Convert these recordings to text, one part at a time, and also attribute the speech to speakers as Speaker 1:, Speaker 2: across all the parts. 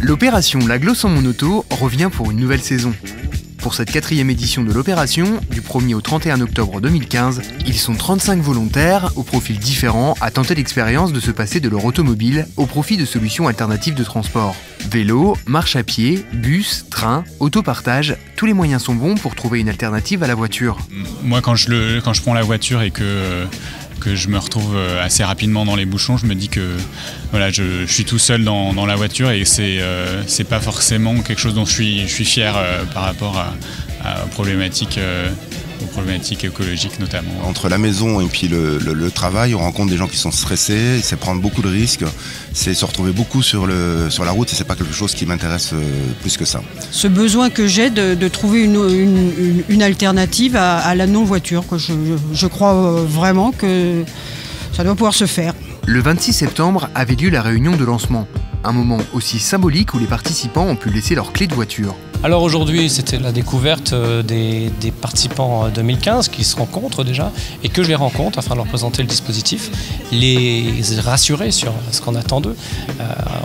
Speaker 1: L'opération L'Aglo sans mon auto revient pour une nouvelle saison. Pour cette 4e édition de l'opération, du 1er au 31 octobre 2015, ils sont 35 volontaires, aux profils différents, à tenter l'expérience de se passer de leur automobile au profit de solutions alternatives de transport. Vélo, marche à pied, bus, train, autopartage, tous les moyens sont bons pour trouver une alternative à la voiture.
Speaker 2: Moi, quand je prends la voiture et que je me retrouve assez rapidement dans les bouchons, je me dis que voilà, je suis tout seul dans la voiture et c'est pas forcément quelque chose dont je suis fier par rapport aux problématiques écologiques notamment.
Speaker 3: Entre la maison et puis le travail, on rencontre des gens qui sont stressés, c'est prendre beaucoup de risques, c'est se retrouver beaucoup sur la route et c'est pas quelque chose qui m'intéresse plus que ça.
Speaker 4: Ce besoin que j'ai de trouver une alternative à la non-voiture, que je crois vraiment que ça doit pouvoir se faire.
Speaker 1: Le 26 septembre avait lieu la réunion de lancement, un moment aussi symbolique où les participants ont pu laisser leurs clés de voiture.
Speaker 5: Alors aujourd'hui, c'était la découverte des participants 2015 qui se rencontrent déjà et que je les rencontre afin de leur présenter le dispositif, les rassurer sur ce qu'on attend d'eux.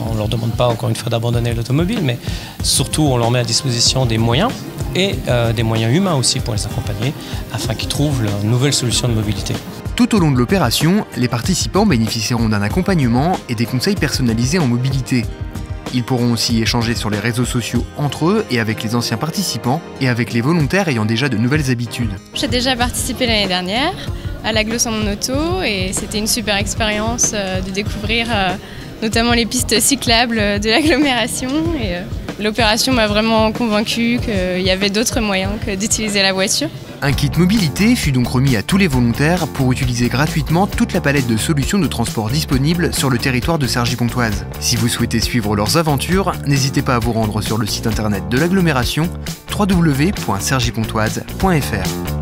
Speaker 5: On ne leur demande pas encore une fois d'abandonner l'automobile, mais surtout on leur met à disposition des moyens et des moyens humains aussi pour les accompagner afin qu'ils trouvent leur nouvelle solution de mobilité.
Speaker 1: Tout au long de l'opération, les participants bénéficieront d'un accompagnement et des conseils personnalisés en mobilité. Ils pourront aussi échanger sur les réseaux sociaux entre eux et avec les anciens participants et avec les volontaires ayant déjà de nouvelles habitudes.
Speaker 6: J'ai déjà participé l'année dernière à l'Aglo sans mon auto et c'était une super expérience de découvrir notamment les pistes cyclables de l'agglomération. L'opération m'a vraiment convaincue qu'il y avait d'autres moyens que d'utiliser la voiture.
Speaker 1: Un kit mobilité fut donc remis à tous les volontaires pour utiliser gratuitement toute la palette de solutions de transport disponibles sur le territoire de Cergy-Pontoise. Si vous souhaitez suivre leurs aventures, n'hésitez pas à vous rendre sur le site internet de l'agglomération www.cergypontoise.fr.